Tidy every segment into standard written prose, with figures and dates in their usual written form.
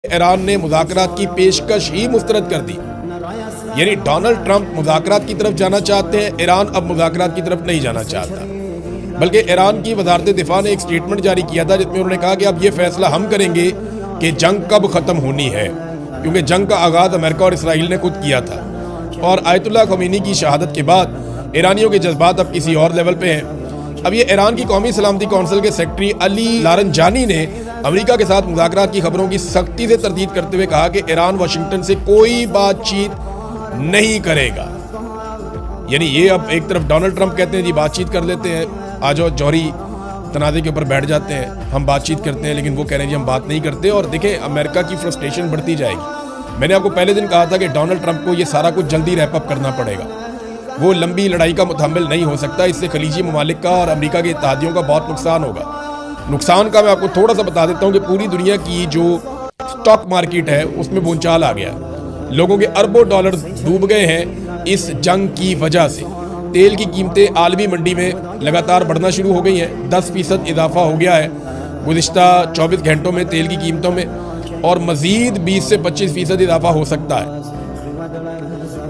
Iran ने मुज़ाकरात की पेशकश ही मुस्तरद कर दी। यानी डोनाल्ड ट्रंप मुज़ाकरात की तरफ जाना चाहते हैं, ईरान अब मुज़ाकरात की तरफ नहीं जाना चाहता। बल्कि ईरान की वज़ारत दिफ़ा ने एक स्टेटमेंट जारी किया था जिसमें उन्होंने कहा कि अब ये फैसला हम करेंगे कि जंग कब ख़त्म होनी है, क्योंकि जंग का आगाज़ अमेरिका और इसराइल ने खुद किया था। और आयतुल्लाह ख़मीनी की शहादत के बाद ईरानियों के जज्बात अब किसी और लेवल पे हैं। अब ये ईरान की कौमी सलामती कौंसिल के सेक्रेटरी अली लारंजानी ने अमेरिका के साथ मुज़ाकरात की खबरों की सख्ती से तरदीद करते हुए कहा कि ईरान वाशिंगटन से कोई बातचीत नहीं करेगा। यानी ये अब एक तरफ डोनाल्ड ट्रंप कहते हैं जी बातचीत कर लेते हैं, आ जाओ जौहरी तनाज़े के ऊपर बैठ जाते हैं, हम बातचीत करते हैं, लेकिन वो कह रहे हैं जी हम बात नहीं करते। और देखें अमेरिका की फ्रस्ट्रेशन बढ़ती जाएगी। मैंने आपको पहले दिन कहा था कि डोनाल्ड ट्रंप को ये सारा कुछ जल्दी रैप अप करना पड़ेगा, वो लंबी लड़ाई का मुतहम्मिल नहीं हो सकता। इससे खलीजी ममालिक का और अमेरिका के इत्तेहादियों का बहुत नुकसान होगा। नुकसान का मैं आपको थोड़ा सा बता देता हूँ कि पूरी दुनिया की जो स्टॉक मार्केट है उसमें भूचाल आ गया, लोगों के अरबों डॉलर डूब गए हैं इस जंग की वजह से। तेल की कीमतें आलमी मंडी में लगातार बढ़ना शुरू हो गई हैं, 10% इजाफा हो गया है गुज़िश्ता 24 घंटों में तेल की कीमतों में, और मज़ीद 20 से 25% इजाफा हो सकता है।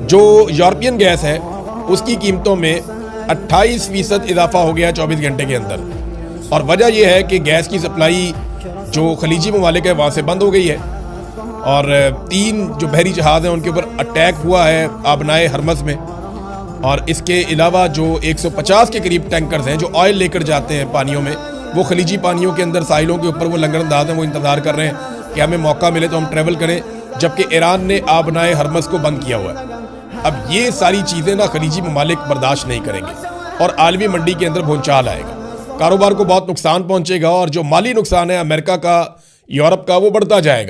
जो यूरोपियन गैस है उसकी कीमतों में 28% इजाफा हो गया 24 घंटे के अंदर। और वजह यह है कि गैस की सप्लाई जो खलीजी ममालिक है वहाँ से बंद हो गई है, और 3 जो बहरी जहाज़ हैं उनके ऊपर अटैक हुआ है आबनाए हरमज़ में। और इसके अलावा जो 150 के करीब टैंकर्स हैं जो ऑयल लेकर जाते हैं पानियों में, वो खलीजी पानियों के अंदर साहिलों के ऊपर वो लंगरअंदाज हैं, वो इंतज़ार कर रहे हैं कि हमें मौका मिले तो हम ट्रैवल करें, जबकि ईरान ने आबनाए हरमज़ को बंद किया हुआ है। अब ये सारी चीज़ें ना खलीजी ममालिक बर्दाश्त नहीं करेंगे और आलमी मंडी के अंदर भूचाल आएगा, कारोबार को बहुत नुकसान पहुंचेगा, और जो माली नुकसान है अमेरिका का, यूरोप का, वो बढ़ता जाएगा।